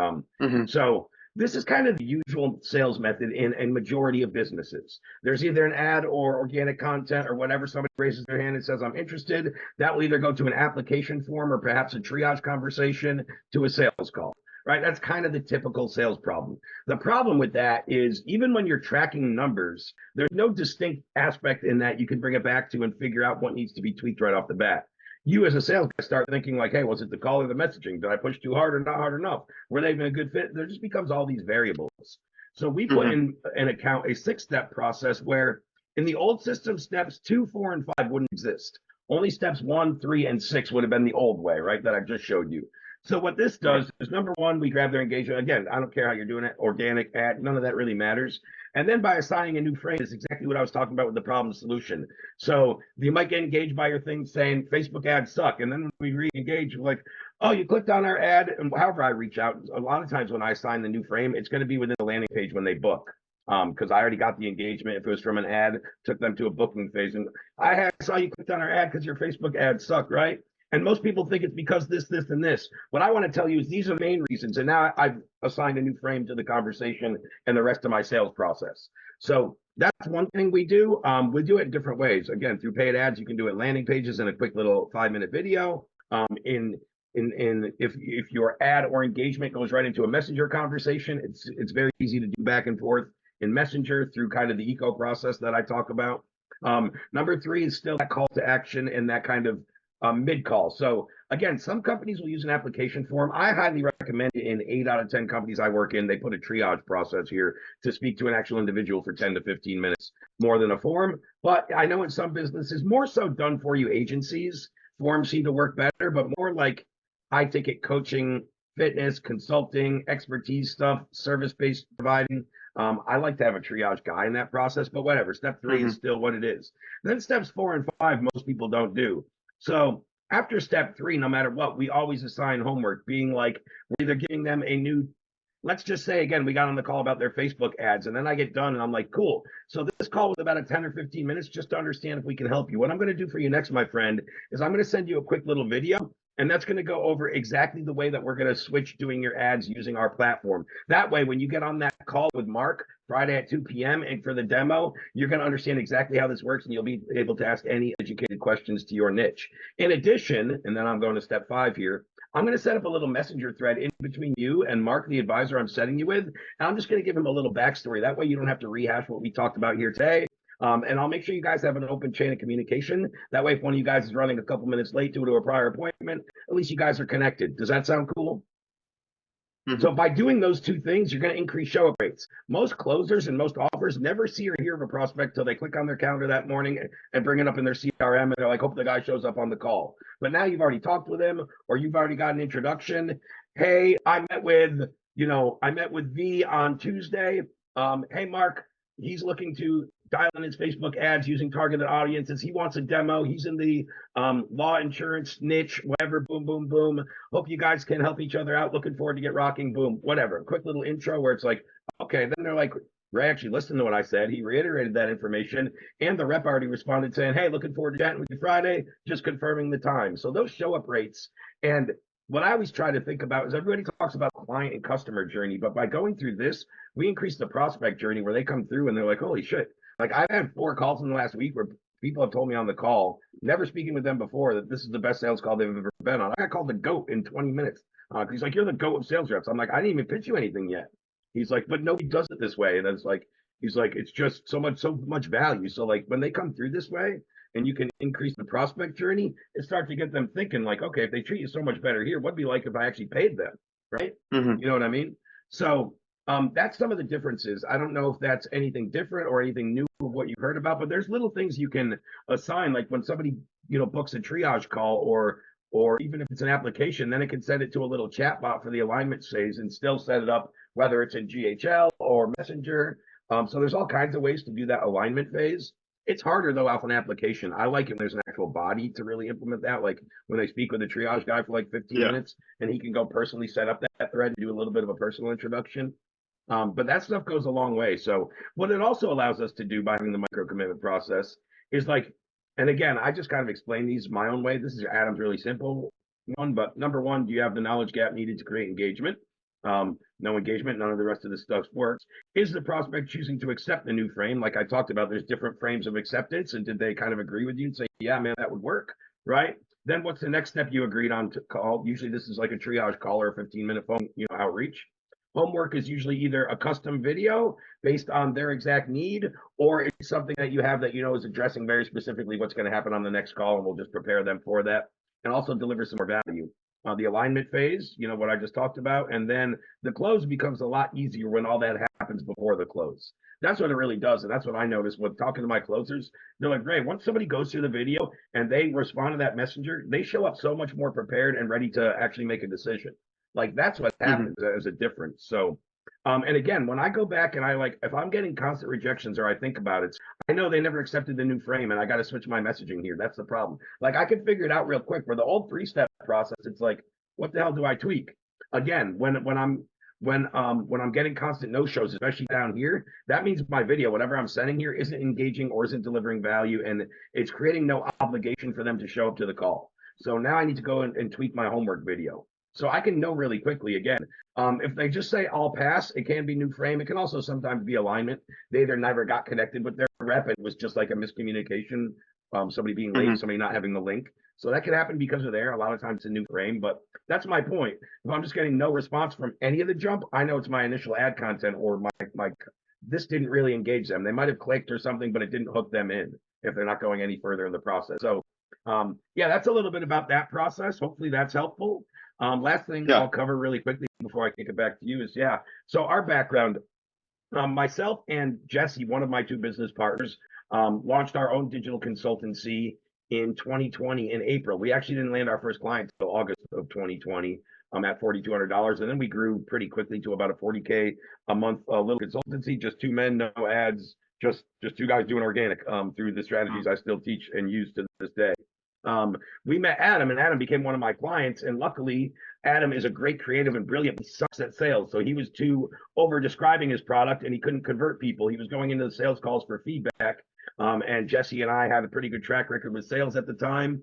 so this is kind of the usual sales method in a majority of businesses. There's either an ad or organic content or whatever. Somebody raises their hand and says, I'm interested. That will either go to an application form or perhaps a triage conversation to a sales call. Right? That's kind of the typical sales problem. The problem with that is even when you're tracking numbers, there's no distinct aspect in that you can bring it back to and figure out what needs to be tweaked right off the bat. You as a sales guy start thinking like, hey, was it the call or the messaging? Did I push too hard or not hard enough? Were they even a good fit? There just becomes all these variables. So we put in an account a 6-step process where in the old system, steps 2, 4, and 5 wouldn't exist. Only steps 1, 3, and 6 would have been the old way, right? That I just showed you. So what this does is, number one, we grab their engagement. Again, I don't care how you're doing it, organic, ad, none of that really matters. And then by assigning a new frame is exactly what I was talking about with the problem solution. So you might get engaged by your thing saying Facebook ads suck. And then we re-engage like, oh, you clicked on our ad. And however I reach out, a lot of times when I assign the new frame, it's going to be within the landing page when they book. Because I already got the engagement. If it was from an ad, took them to a booking phase. And I saw you clicked on our ad because your Facebook ads suck, right? And most people think it's because this, and this. What I want to tell you is these are the main reasons. And now I've assigned a new frame to the conversation and the rest of my sales process. So that's one thing we do. We do it in different ways. Again, through paid ads, you can do it landing pages in a quick little 5-minute video. If your ad or engagement goes right into a messenger conversation, it's very easy to do back and forth in Messenger through kind of the eco process that I talk about. Number 3 is still that call to action and that kind of mid-call. So again, some companies will use an application form. I highly recommend it. In 8 out of 10 companies I work in, they put a triage process here to speak to an actual individual for 10 to 15 minutes more than a form. But I know in some businesses, more so done for you agencies, forms seem to work better, but more like high ticket coaching, fitness, consulting, expertise stuff, service-based providing. I like to have a triage guy in that process, but whatever. Step 3 is still what it is. Then steps 4 and 5, most people don't do. So after step 3, no matter what, we always assign homework, being like, we're either giving them a new, let's just say, again, we got on the call about their Facebook ads, and then I get done and I'm like, cool. So this call was about a 10 or 15 minutes just to understand if we can help you. What I'm going to do for you next, my friend, is I'm going to send you a quick little video. And that's going to go over exactly the way that we're going to switch doing your ads using our platform. That way, when you get on that call with Mark Friday at 2 p.m. and for the demo, you're going to understand exactly how this works and you'll be able to ask any educated questions to your niche. In addition, and then I'm going to step 5 here, I'm going to set up a little messenger thread in between you and Mark, the advisor I'm setting you with. And I'm just going to give him a little backstory. That way you don't have to rehash what we talked about here today. And I'll make sure you guys have an open chain of communication. That way, if one of you guys is running a couple minutes late due to a prior appointment, at least you guys are connected. Does that sound cool? So by doing those 2 things, you're going to increase show up rates. Most closers and most offers never see or hear of a prospect till they click on their calendar that morning and bring it up in their CRM. And they're like, hope the guy shows up on the call. But now you've already talked with him or you've already got an introduction. Hey, I met with V on Tuesday. Hey, Mark, he's looking to dial in his Facebook ads using targeted audiences. He wants a demo. He's in the law insurance niche, whatever, boom, boom, boom. Hope you guys can help each other out. Looking forward to get rocking, boom, whatever. Quick little intro where it's like, okay, then they're like, Ray actually listened to what I said. He reiterated that information. And the rep already responded saying, hey, looking forward to chatting with you Friday, just confirming the time. So those show up rates. And what I always try to think about is everybody talks about client and customer journey, but by going through this, we increase the prospect journey where they come through and they're like, holy shit. Like I've had 4 calls in the last week where people have told me on the call, never speaking with them before, that this is the best sales call they've ever been on. I got called the GOAT in 20 minutes. He's like, you're the GOAT of sales reps. I'm like, I didn't even pitch you anything yet. He's like, but nobody does it this way. And it's like, he's like, it's just so much value. So like when they come through this way and you can increase the prospect journey, it starts to get them thinking like, okay, if they treat you so much better here, what'd it be like if I actually paid them? Right? You know what I mean? So that's some of the differences. I don't know if that's anything different or anything new of what you've heard about, but there's little things you can assign, like when somebody books a triage call, or even if it's an application, then it can send it to a little chat bot for the alignment phase and still set it up, whether it's in GHL or Messenger. So there's all kinds of ways to do that alignment phase. It's harder though off an application. I like it when there's an actual body to really implement that. Like when they speak with a triage guy for like 15 Yeah. minutes and he can go personally set up that thread and do a little bit of a personal introduction. But that stuff goes a long way. So what it also allows us to do by having the micro commitment process is like, and again, I just kind of explain these my own way. This is Adam's really simple one, but number one, do you have the knowledge gap needed to create engagement? No engagement, none of the rest of the stuff works. Is the prospect choosing to accept the new frame? Like I talked about, there's different frames of acceptance, and did they kind of agree with you and say, yeah, man, that would work, right? Then what's the next step you agreed on to call? Usually this is like a triage call or a 15-minute phone, outreach. Homework is usually either a custom video based on their exact need, or it's something that you have that is addressing very specifically what's going to happen on the next call, and we'll just prepare them for that and also deliver some more value. The alignment phase, what I just talked about, and then the close becomes a lot easier when all that happens before the close. That's what it really does, and that's what I notice when talking to my closers. They're like, "Great, once somebody goes through the video and they respond to that messenger, they show up so much more prepared and ready to actually make a decision." Like that's what happens as a difference. So, and again, when I go back and if I'm getting constant rejections or I think about it, I know they never accepted the new frame and I got to switch my messaging here. That's the problem. Like I can figure it out real quick. For the old 3-step process, it's like, what the hell do I tweak? Again, when I'm getting constant no shows, especially down here, that means my video, whatever I'm sending here, isn't engaging or isn't delivering value, and it's creating no obligation for them to show up to the call. So now I need to go and tweak my homework video. So I can know really quickly again. If they just say all pass, it can be new frame. It can also sometimes be alignment. They either never got connected with their rep. It was just like a miscommunication, somebody being late, somebody not having the link. So that could happen because of there. A lot of times it's a new frame, but that's my point. If I'm just getting no response from any of the jump, I know it's my initial ad content or my this didn't really engage them. They might have clicked or something, but it didn't hook them in if they're not going any further in the process. So yeah, that's a little bit about that process. Hopefully that's helpful. Last thing Yeah. I'll cover really quickly before I kick it back to you is, yeah. So our background, myself and Jesse, one of my two business partners, launched our own digital consultancy in 2020 in April. We actually didn't land our first client until August of 2020 at $4,200. And then we grew pretty quickly to about a 40K a month, little consultancy, just two men, no ads, just two guys doing organic through the strategies I still teach and use to this day. We met Adam, and Adam became one of my clients. And luckily, Adam is a great creative and brilliant. He sucks at sales. So he was too over describing his product and he couldn't convert people. He was going into the sales calls for feedback. And Jesse and I had a pretty good track record with sales at the time.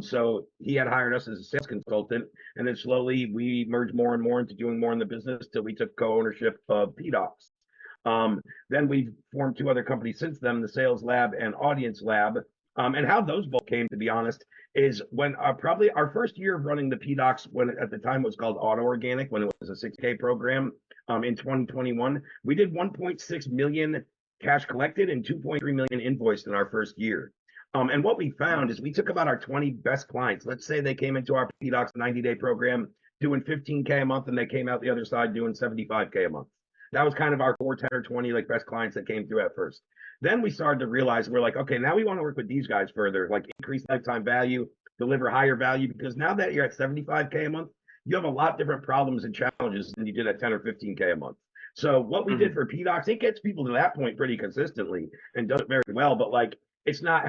So he had hired us as a sales consultant. And then slowly we merged more and more into doing more in the business till we took co-ownership of PDocs. Then we've formed two other companies since then, the Sales Lab and Audience Lab. And how those both came, to be honest, is when probably our first year of running the PDocs, when at the time it was called Auto Organic, when it was a 6K program in 2021, we did 1.6 million cash collected and 2.3 million invoiced in our first year. And what we found is we took about our 20 best clients. Let's say they came into our PDocs 90-day program doing 15K a month and they came out the other side doing 75K a month. That was kind of our 4, 10, or 20 like best clients that came through at first. Then we started to realize we're like, okay, now we want to work with these guys further, like increase lifetime value, deliver higher value, because now that you're at 75K a month, you have a lot different problems and challenges than you did at 10 or 15K a month. So what we did for PDocs, it gets people to that point pretty consistently and does it very well, but like it's not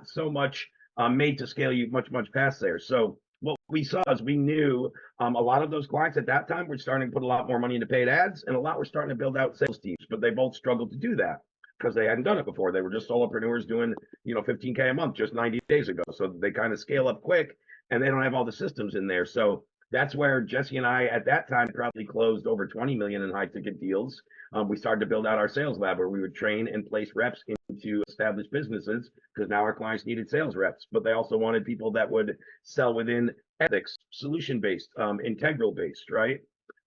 so much made to scale you much past there. So what we saw is we knew a lot of those clients at that time were starting to put a lot more money into paid ads, and a lot were starting to build out sales teams, but they both struggled to do that because they hadn't done it before. They were just solopreneurs doing 15K a month just 90 days ago. So they kind of scale up quick, and they don't have all the systems in there. So that's where Jesse and I at that time probably closed over 20 million in high ticket deals. We started to build out our sales lab where we would train and place reps into established businesses because now our clients needed sales reps, but they also wanted people that would sell within ethics, solution based, integral based, right?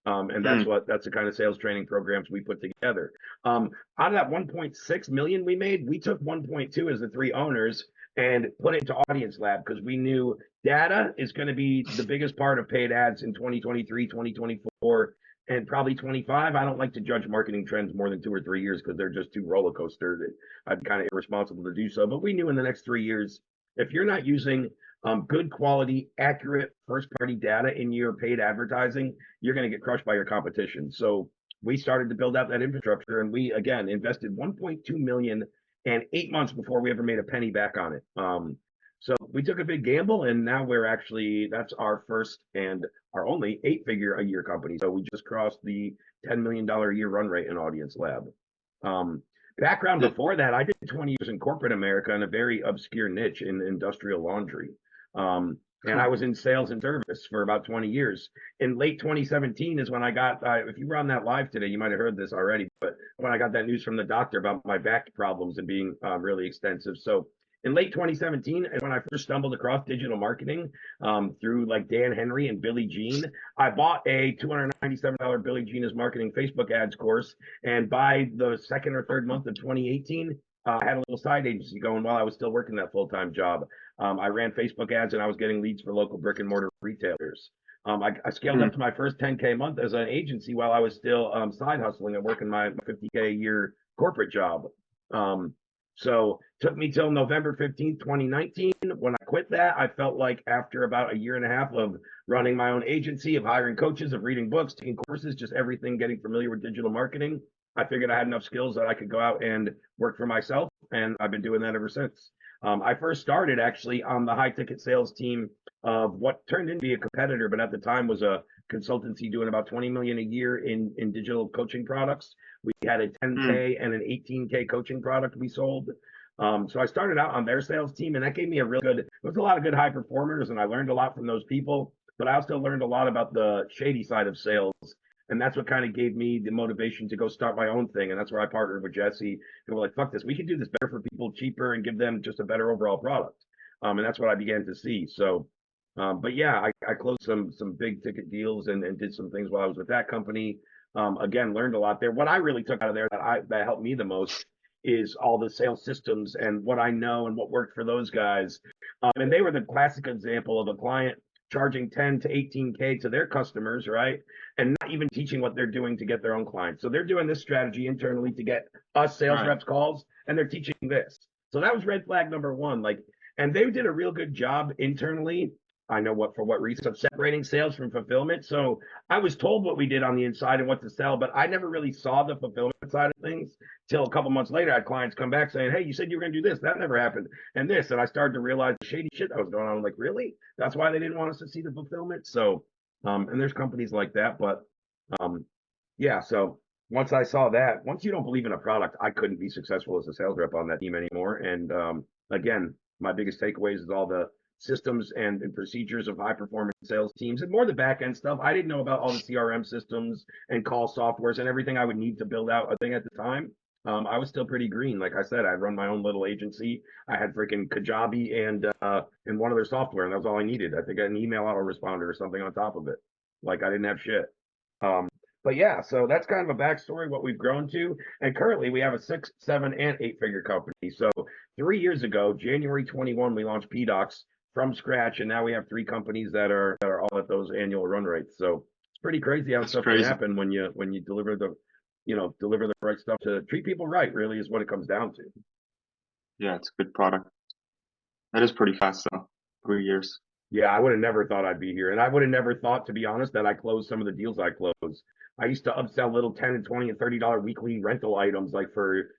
And that's the kind of sales training programs we put together. Out of that 1.6 million we made, we took 1.2 as the three owners and put it into Audience Lab because we knew data is going to be the biggest part of paid ads in 2023, 2024. and probably 25. I don't like to judge marketing trends more than 2 or 3 years because they're just too roller coaster. I'd be kind of irresponsible to do so. But we knew in the next 3 years, if you're not using good quality, accurate first party data in your paid advertising, you're going to get crushed by your competition. So we started to build out that infrastructure, and we again invested 1.2 million and 8 months before we ever made a penny back on it. So we took a big gamble, and now we're actually that's our first and our only 8-figure a year company. So we just crossed the $10 million a year run rate in Audience Lab. Background before that, I did 20 years in corporate America in a very obscure niche in industrial laundry. And I was in sales and service for about 20 years. In late 2017 is when I got, if you were on that live today, you might have heard this already, but when I got that news from the doctor about my back problems and being really extensive. So in late 2017, and when I first stumbled across digital marketing through like Dan Henry and Billy Jean, I bought a $297 Billy Jean is Marketing Facebook ads course. And by the second or third month of 2018, I had a little side agency going while I was still working that full-time job. I ran Facebook ads and I was getting leads for local brick and mortar retailers. I scaled up to my first 10K a month as an agency while I was still side hustling and working my 50K a year corporate job. So took me till November 15th, 2019. When I quit that, I felt like after about a year and a half of running my own agency, of hiring coaches, of reading books, taking courses, just everything, getting familiar with digital marketing, I figured I had enough skills that I could go out and work for myself. And I've been doing that ever since. I first started actually on the high ticket sales team of what turned into be a competitor, but at the time was a consultancy doing about 20 million a year in digital coaching products. We had a 10K and an 18K coaching product we sold. So I started out on their sales team, and that gave me a real good, there was a lot of good high performers, and I learned a lot from those people, but I also learned a lot about the shady side of sales. And that's what kind of gave me the motivation to go start my own thing. And that's where I partnered with Jesse. And we're like, fuck this, we can do this better for people, cheaper, and give them just a better overall product. And that's what I began to see. So, but yeah, I closed some big ticket deals and did some things while I was with that company. Again, learned a lot there. What I really took out of there that helped me the most is all the sales systems and what I know and what worked for those guys. And they were the classic example of a client charging 10 to 18K to their customers, right? And not even teaching what they're doing to get their own clients. So they're doing this strategy internally to get us sales reps calls, and they're teaching this. So that was red flag number one. Like, and they did a real good job internally. I know what for what reason of separating sales from fulfillment. So I was told what we did on the inside and what to sell, but I never really saw the fulfillment side of things till a couple months later. I had clients come back saying, "Hey, you said you were going to do this. That never happened." And this, and I started to realize the shady shit that was going on. I'm like, really? That's why they didn't want us to see the fulfillment. So, and there's companies like that, but yeah. So once I saw that, once you don't believe in a product, I couldn't be successful as a sales rep on that team anymore. And again, my biggest takeaways is all the systems and procedures of high performance sales teams and more the back end stuff. I didn't know about all the CRM systems and call softwares and everything I would need to build out a thing at the time. I was still pretty green. Like I said, I'd run my own little agency. I had freaking Kajabi and one other software, and that was all I needed. I think I had an email autoresponder or something on top of it. Like I didn't have shit. But yeah, so that's kind of a backstory, what we've grown to. And currently we have a 6, 7, and 8-figure company. So 3 years ago, January 21, we launched PDocs from scratch, and now we have 3 companies that are all at those annual run rates. So it's pretty crazy how stuff can happen when you deliver the right stuff. To treat people right really is what it comes down to. Yeah, it's a good product. That is pretty fast though. 3 years. Yeah, I would have never thought I'd be here. And I would have never thought, to be honest, that I closed some of the deals I closed. I used to upsell little 10 and 20 and $30 weekly rental items like for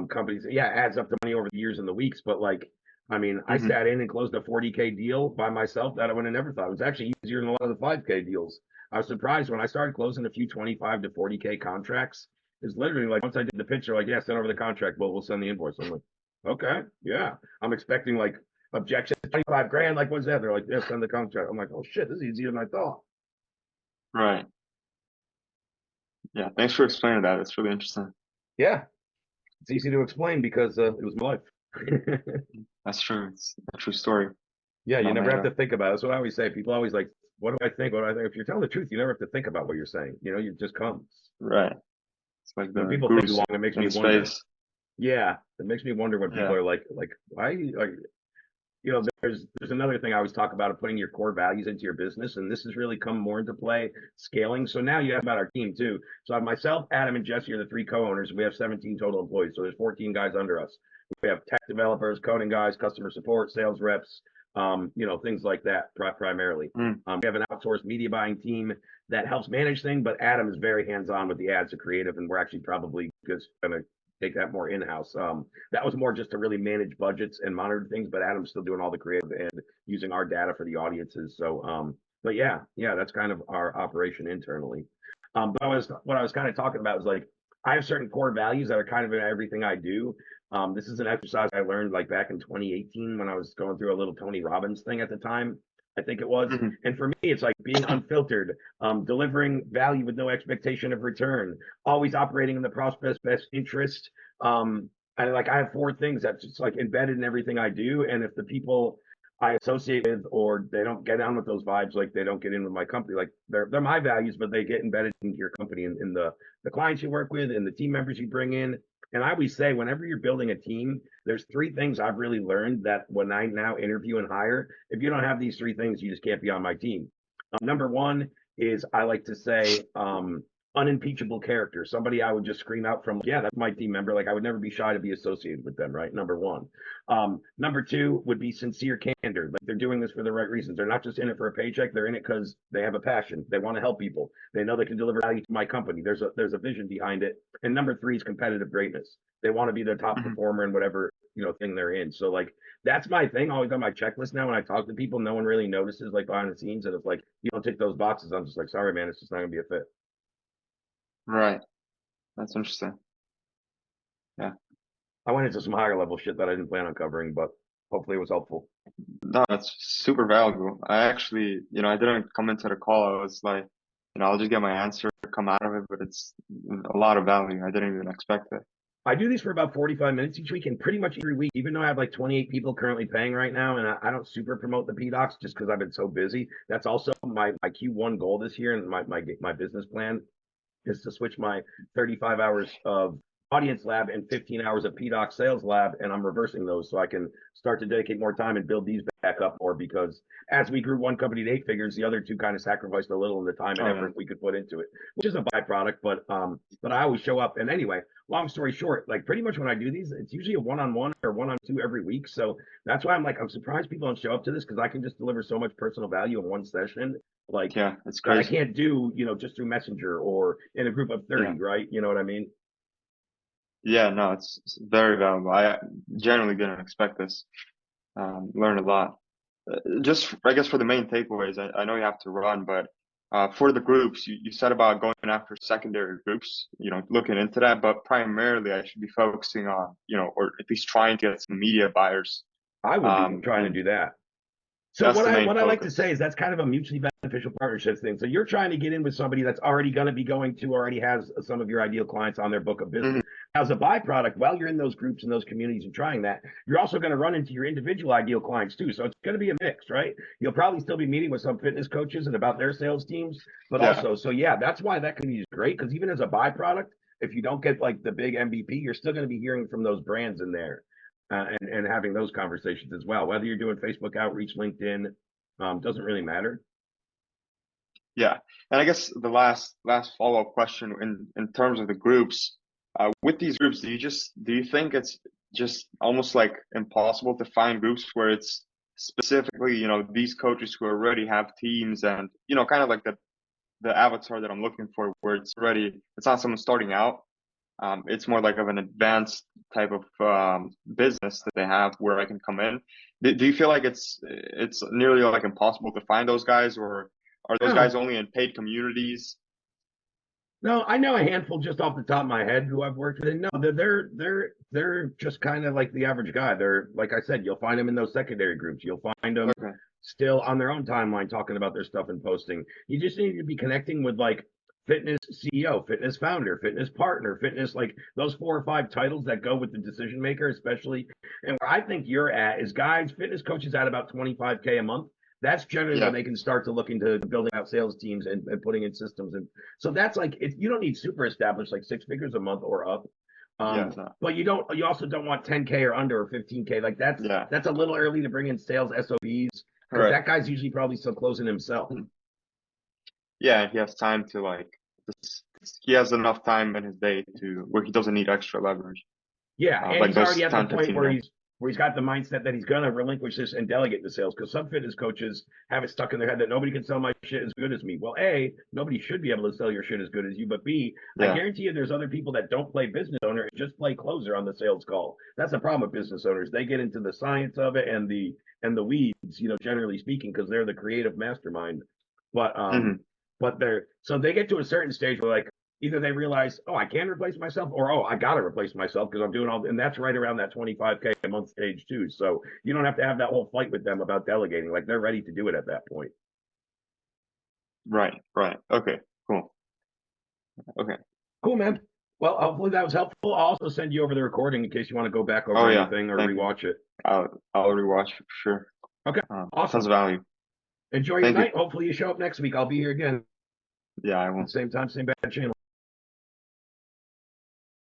companies. Yeah, it adds up to money over the years and the weeks, but like I mean, I sat in and closed a 40K deal by myself that I would have never thought. It was actually easier than a lot of the 5K deals. I was surprised when I started closing a few 25 to 40K contracts. It's literally like once I did the pitch, they're like, yeah, send over the contract. Well, we'll send the invoice. I'm like, okay, yeah. I'm expecting like objection 25 grand. Like, what's that? They're like, yeah, send the contract. I'm like, oh shit, this is easier than I thought. Right. Yeah. Thanks for explaining that. It's really interesting. Yeah. It's easy to explain because it was my life. That's true. It's a true story. Yeah, you never have to think about it. That's what I always say. People always like, what do I think? What do I think? If you're telling the truth, you never have to think about what you're saying. It just comes. Right. It's like When the people think goose long, it makes me in wonder. space. Yeah, it makes me wonder when people are like, why? Like, there's another thing I always talk about of putting your core values into your business, and this has really come more into play scaling. So now you have about our team too. So I have myself, Adam, and Jesse are the three co-owners. We have 17 total employees, so there's 14 guys under us. We have tech developers, coding guys, customer support, sales reps, things like that primarily. Mm. We have an outsourced media buying team that helps manage things, but Adam is very hands-on with the ads and creative, and we're actually probably just gonna take that more in-house. That was more just to really manage budgets and monitor things, but Adam's still doing all the creative and using our data for the audiences. So, but yeah, that's kind of our operation internally. But what I was kind of talking about was like I have certain core values that are kind of in everything I do. This is an exercise I learned like back in 2018 when I was going through a little Tony Robbins thing at the time. I think it was. Mm-hmm. And for me, it's like being unfiltered, delivering value with no expectation of return, always operating in the prospect's best interest. And like I have four things that's just like embedded in everything I do. And if the people I associate with or they don't get on with those vibes, like they don't get in with my company, like they're my values, but they get embedded into your company and in the clients you work with and the team members you bring in. And I always say, whenever you're building a team, there's three things I've really learned that when I now interview and hire, if you don't have these three things, you just can't be on my team. Number one is I like to say unimpeachable character, somebody I would just scream out from, yeah, that's my team member. Like I would never be shy to be associated with them, right? Number one. Number two would be sincere candor. Like they're doing this for the right reasons. They're not just in it for a paycheck. They're in it because they have a passion. They want to help people. They know they can deliver value to my company. There's a vision behind it. And number three is competitive greatness. They want to be the top Mm-hmm. performer in whatever thing they're in. So like that's my thing. Always on my checklist now. When I talk to people, no one really notices like behind the scenes. And if like you don't tick those boxes, I'm just like, sorry, man, it's just not gonna be a fit. Right. That's interesting. Yeah. I went into some higher level shit that I didn't plan on covering, but hopefully it was helpful. No, that's super valuable. I actually, I didn't come into the call. I was like, I'll just get my answer, come out of it, but it's a lot of value. I didn't even expect it. I do these for about 45 minutes each week, and pretty much every week, even though I have like 28 people currently paying right now, and I don't super promote the PDocs just because I've been so busy. That's also my Q1 goal this year, and my business plan is to switch my 35 hours of audience lab and 15 hours of PDoc sales lab, and I'm reversing those so I can start to dedicate more time and build these back up more, because as we grew one company to 8 figures, the other two kind of sacrificed a little in the time and effort we could put into it, which is a byproduct, but I always show up. And anyway, long story short, like pretty much when I do these, it's usually a one-on-one or one-on-two every week. So that's why I'm surprised people don't show up to this, because I can just deliver so much personal value in one session. Like, yeah, it's that I crazy. can't do, just through Messenger or in a group of 30, Yeah. right? You know what I mean? Yeah, no, it's very valuable. I generally didn't expect this. Learn a lot. Just, I guess, for the main takeaways, I know you have to run, but for the groups, you said about going after secondary groups, looking into that, but primarily I should be focusing on, or at least trying to get some media buyers. I would be trying to And do that. So that's the main what I like to say focus. is that's kind of a mutually beneficial partnerships thing. So you're trying to get in with somebody that's already going to be going to already has some of your ideal clients on their book of business. Mhm. As a byproduct, while you're in those groups and those communities and trying that, you're also going to run into your individual ideal clients too. So it's going to be a mix, right? You'll probably still be meeting with some fitness coaches and about their sales teams, but Yeah, also, so yeah, that's why that community is great, because even as a byproduct, if you don't get like the big MVP, you're still going to be hearing from those brands in there. And having those conversations as well, whether you're doing Facebook outreach, LinkedIn, doesn't really matter. yeah. And I guess the last follow-up question in terms of the groups, with these groups, do you think it's just almost like impossible to find groups where it's specifically, these coaches who already have teams and, kind of like the avatar that I'm looking for, where it's not someone starting out. It's more like of an advanced type of business that they have where I can come in. Do you feel like it's nearly like impossible to find those guys, or are those guys No, only in paid communities? no, I know a handful just off the top of my head who I've worked with. And no, they're just kind of like the average guy. They're like I said, you'll find them in those secondary groups. You'll find them Okay. still on their own timeline talking about their stuff and posting. You just need to be connecting with like fitness CEO, fitness founder, fitness partner, fitness, like those 4 or 5 titles that go with the decision maker, especially. And where I think you're at is guys, fitness coaches at about 25K a month. That's generally when Yeah. they can start to look into building out sales teams and putting in systems. And so that's like, you don't need super established like 6 figures a month or up. Yeah, no, But you also don't want 10K or under or 15K. Like yeah, that's a little early to bring in sales SOBs because right. that guy's usually probably still closing himself. Yeah, he has time to like this, he has enough time in his day to where he doesn't need extra leverage. Yeah, and Like he's already those at the 10, point 15 where grand. he's got the mindset that he's gonna relinquish this and delegate the sales because some fitness coaches have it stuck in their head that nobody can sell my shit as good as me. Well, A, nobody should be able to sell your shit as good as you, but B, I Yeah. guarantee you there's other people that don't play business owner and just play closer on the sales call. That's the problem with business owners. They get into the science of it and the weeds, generally speaking, because they're the creative mastermind. But Hmm. so they get to a certain stage where like either they realize, oh, I can replace myself, or oh, I gotta replace myself because I'm doing all, and that's right around that 25K a month stage too. So you don't have to have that whole fight with them about delegating. Like they're ready to do it at that point. Right, right. Okay, cool. Okay. Cool, man. Well, hopefully that was helpful. I'll also send you over the recording in case you want to go back Oh over yeah, anything or thank you. rewatch it. I'll rewatch it for sure. Okay, Tons awesome. of value. Enjoy your Thank you. night. Hopefully you show up next week. I'll be here again. Yeah, I will. Same time, same bad channel.